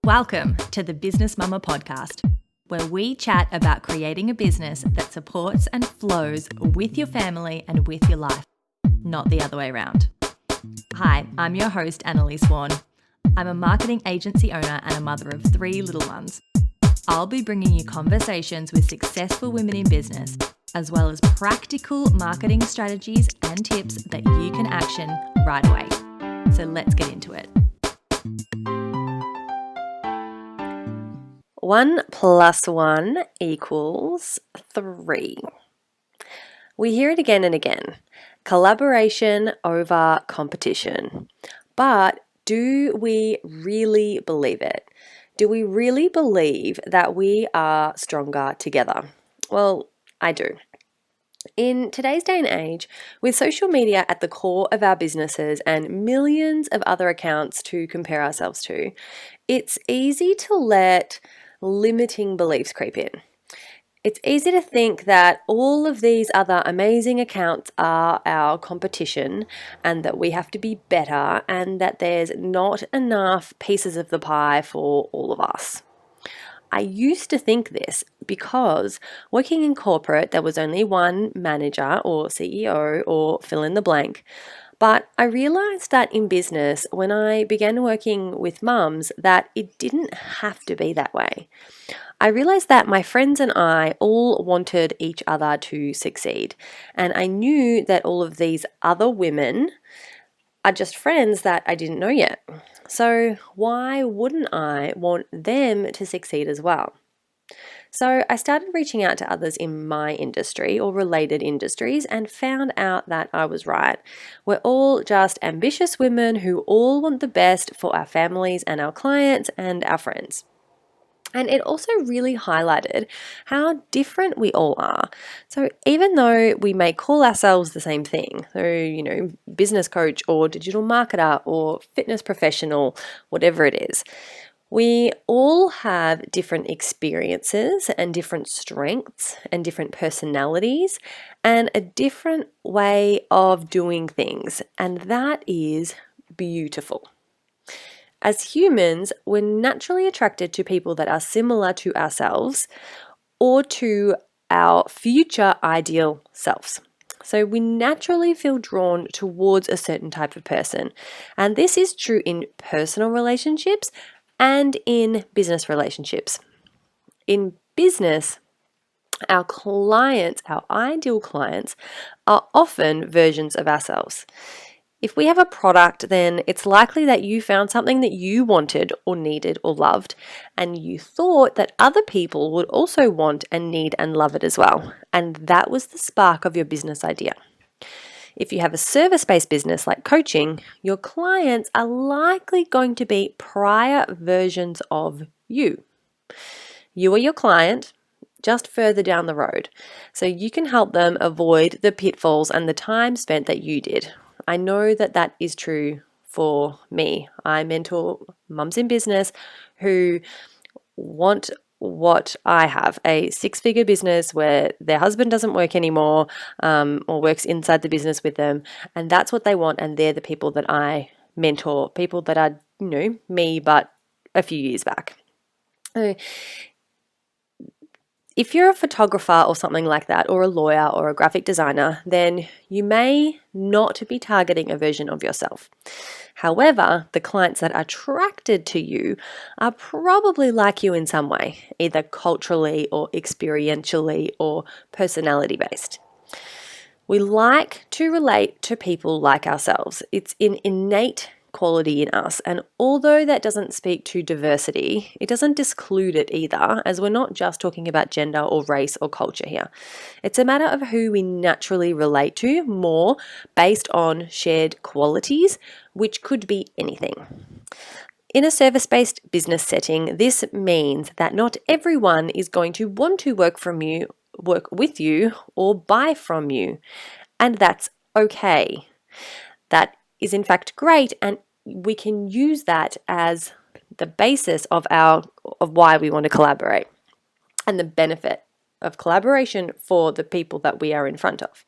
Welcome to the Business Mumma podcast, where we chat about creating a business that supports and flows with your family and with your life, not the other way around. Hi, I'm your host, Annalise Swan. I'm a marketing agency owner and a mother of 3 little ones. I'll be bringing you conversations with successful women in business, as well as practical marketing strategies and tips that you can action right away. So let's get into it. 1 + 1 = 3. We hear it again and again. Collaboration over competition. But do we really believe it? Do we really believe that we are stronger together? Well, I do. In today's day and age, with social media at the core of our businesses and millions of other accounts to compare ourselves to, it's easy to let limiting beliefs creep in. It's easy to think that all of these other amazing accounts are our competition and that we have to be better and that there's not enough pieces of the pie for all of us. I used to think this because working in corporate, there was only one manager or CEO or fill in the blank. But I realized that in business, when I began working with mums, that it didn't have to be that way. I realized that my friends and I all wanted each other to succeed. And I knew that all of these other women are just friends that I didn't know yet. So why wouldn't I want them to succeed as well? So I started reaching out to others in my industry or related industries and found out that I was right. We're all just ambitious women who all want the best for our families and our clients and our friends. And it also really highlighted how different we all are. So even though we may call ourselves the same thing, so, business coach or digital marketer or fitness professional, whatever it is, we all have different experiences and different strengths and different personalities and a different way of doing things. And that is beautiful. As humans, we're naturally attracted to people that are similar to ourselves or to our future ideal selves. So we naturally feel drawn towards a certain type of person. And this is true in personal relationships and in business relationships. In business, our clients, our ideal clients, are often versions of ourselves. If we have a product, then it's likely that you found something that you wanted or needed or loved, and you thought that other people would also want and need and love it as well. And that was the spark of your business idea. If you have a service-based business like coaching, your clients are likely going to be prior versions of you. You are your client, just further down the road, so you can help them avoid the pitfalls and the time spent that you did. I know that that is true for me. I mentor mums in business who want what I have, a 6-figure business where their husband doesn't work anymore or works inside the business with them. And that's what they want. And they're the people that I mentor, people that are, me, but a few years back. So if you're a photographer or something like that, or a lawyer or a graphic designer, then you may not be targeting a version of yourself. However, the clients that are attracted to you are probably like you in some way, either culturally or experientially or personality based. We like to relate to people like ourselves. It's an innate quality in us. And although that doesn't speak to diversity, it doesn't disclude it either, as we're not just talking about gender or race or culture here. It's a matter of who we naturally relate to more based on shared qualities, which could be anything. In a service-based business setting, this means that not everyone is going to want to work with you, or buy from you. And that's okay. That is in fact great, and we can use that as the basis of why we want to collaborate and the benefit of collaboration for the people that we are in front of.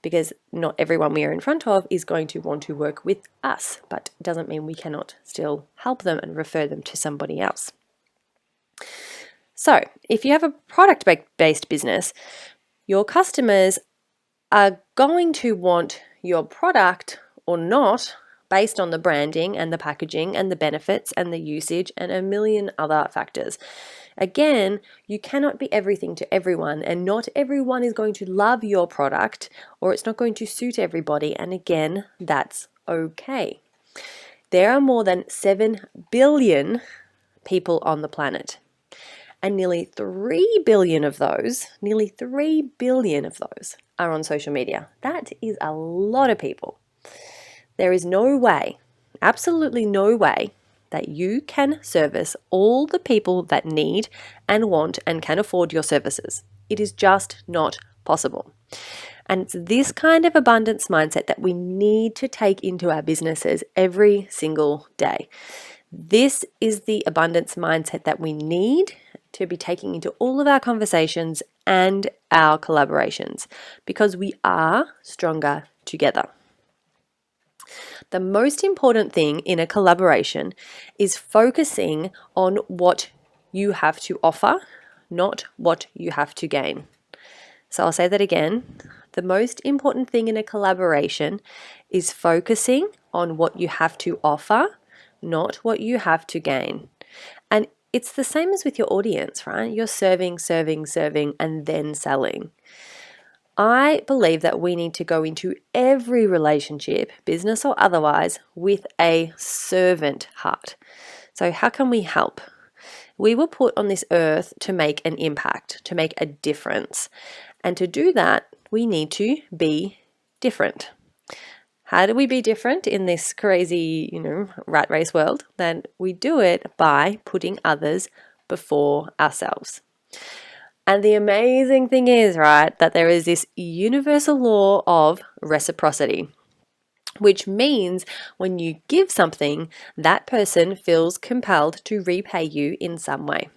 because not everyone we are in front of is going to want to work with us, but it doesn't mean we cannot still help them and refer them to somebody else. So if you have a product-based business, your customers are going to want your product or not based on the branding and the packaging and the benefits and the usage and a million other factors. Again, you cannot be everything to everyone, and not everyone is going to love your product, or it's not going to suit everybody. And again, that's okay. There are more than 7 billion people on the planet, and nearly 3 billion of those are on social media. That is a lot of people. There is no way, absolutely no way, that you can service all the people that need and want and can afford your services. It is just not possible. And it's this kind of abundance mindset that we need to take into our businesses every single day. This is the abundance mindset that we need to be taking into all of our conversations and our collaborations, because we are stronger together. The most important thing in a collaboration is focusing on what you have to offer, not what you have to gain. So I'll say that again. The most important thing in a collaboration is focusing on what you have to offer, not what you have to gain. And it's the same as with your audience, right? You're serving, and then selling. I believe that we need to go into every relationship, business or otherwise, with a servant heart. So how can we help? We were put on this earth to make an impact, to make a difference. And to do that, we need to be different. How do we be different in this crazy, rat race world? Then we do it by putting others before ourselves. And the amazing thing is, right, that there is this universal law of reciprocity, which means when you give something, that person feels compelled to repay you in some way.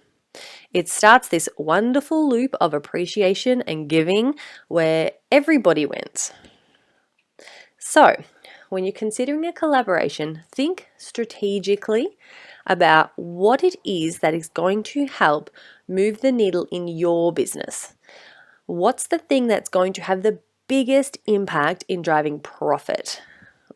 It starts this wonderful loop of appreciation and giving where everybody wins. So, when you're considering a collaboration, think strategically about what it is that is going to help move the needle in your business. What's the thing that's going to have the biggest impact in driving profit?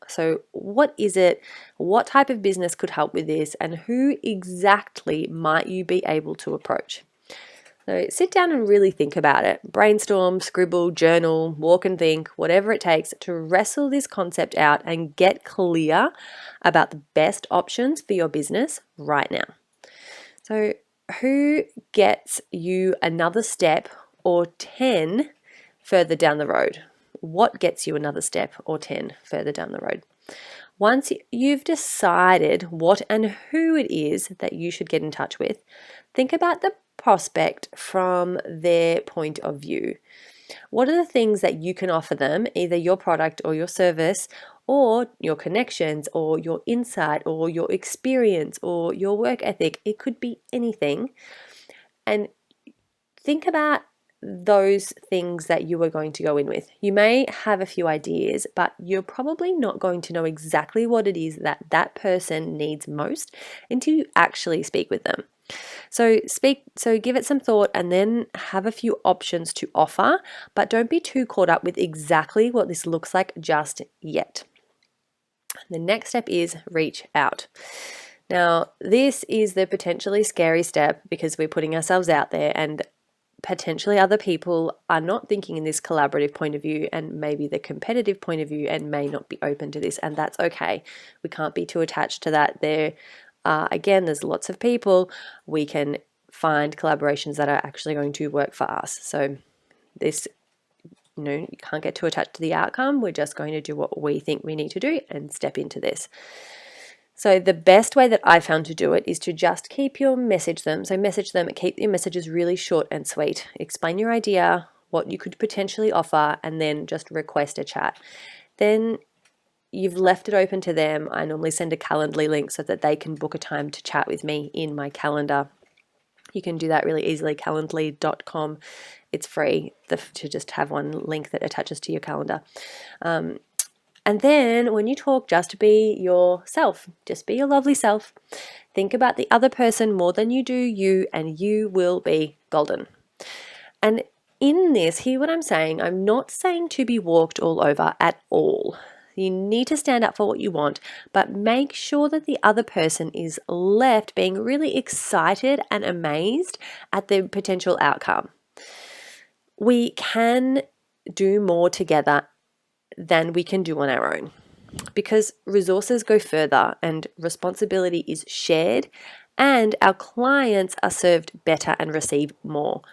So what is it? What type of business could help with this? And who exactly might you be able to approach? So sit down and really think about it. Brainstorm, scribble, journal, walk and think, whatever it takes to wrestle this concept out and get clear about the best options for your business right now. So who gets you another step or 10 further down the road? What gets you another step or 10 further down the road? Once you've decided what and who it is that you should get in touch with, think about the prospect from their point of view. What are the things that you can offer them, either your product or your service, or your connections, or your insight, or your experience, or your work ethic? It could be anything. And think about those things that you are going to go in with. You may have a few ideas, but you're probably not going to know exactly what it is that that person needs most until you actually speak with them. So give it some thought and then have a few options to offer, but don't be too caught up with exactly what this looks like just yet. The next step is reach out. Now, this is the potentially scary step because we're putting ourselves out there, and potentially other people are not thinking in this collaborative point of view and maybe the competitive point of view and may not be open to this, and that's okay. We can't be too attached to that. Again, there's lots of people. We can find collaborations that are actually going to work for us. So this, you can't get too attached to the outcome. We're just going to do what we think we need to do and step into this. So the best way that I found to do it is to just keep your message them. So message them, keep your messages really short and sweet. Explain your idea, what you could potentially offer, and then just request a chat. Then you've left it open to them. I normally send a Calendly link so that they can book a time to chat with me in my calendar. You can do that really easily, calendly.com. It's free to just have one link that attaches to your calendar. And then when you talk, just be yourself. Just be your lovely self. Think about the other person more than you do you, and you will be golden. And in this, hear what I'm saying. I'm not saying to be walked all over at all. You need to stand up for what you want, but make sure that the other person is left being really excited and amazed at the potential outcome. We can do more together than we can do on our own, because resources go further and responsibility is shared, and our clients are served better and receive more.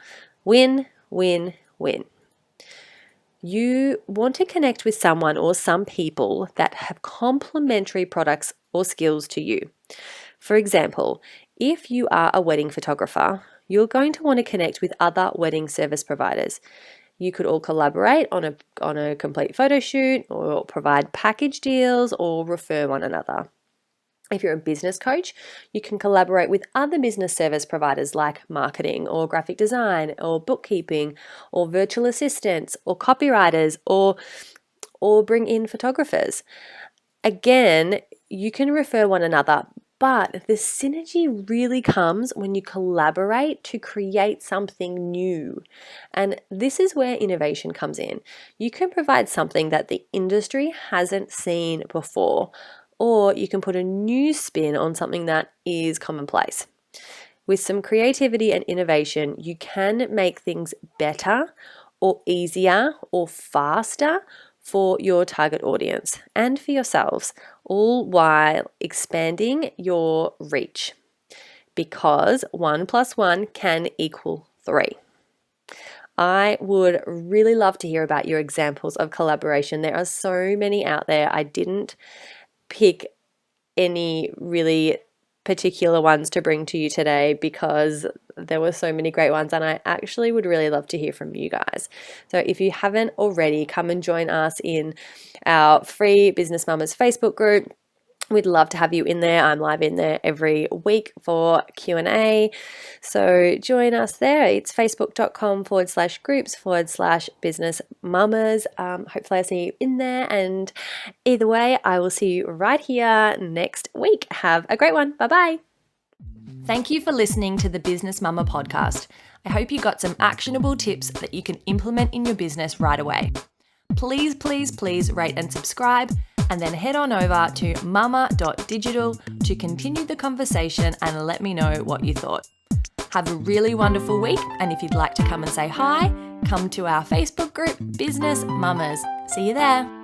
Win, win, win. You want to connect with someone or some people that have complementary products or skills to you. For example, if you are a wedding photographer, you're going to want to connect with other wedding service providers. You could all collaborate on a complete photo shoot, or provide package deals, or refer one another. If you're a business coach, you can collaborate with other business service providers like marketing or graphic design or bookkeeping or virtual assistants or copywriters or bring in photographers. Again, you can refer one another, but the synergy really comes when you collaborate to create something new. And this is where innovation comes in. You can provide something that the industry hasn't seen before, or you can put a new spin on something that is commonplace. With some creativity and innovation, you can make things better or easier or faster for your target audience and for yourselves, all while expanding your reach, because 1 + 1 can equal 3. I would really love to hear about your examples of collaboration. There are so many out there. I didn't pick any really particular ones to bring to you today because there were so many great ones, and I actually would really love to hear from you guys. So if you haven't already, come and join us in our free Business Mamas Facebook group. We'd love to have you in there. I'm live in there every week for Q&A. So join us there. It's facebook.com/groups/business mamas. Hopefully I see you in there. And either way, I will see you right here next week. Have a great one. Bye-bye. Thank you for listening to the Business Mama podcast. I hope you got some actionable tips that you can implement in your business right away. Please, please, please rate and subscribe, and then head on over to mumma.digital to continue the conversation and let me know what you thought. Have a really wonderful week, and if you'd like to come and say hi, come to our Facebook group, Business Mamas. See you there.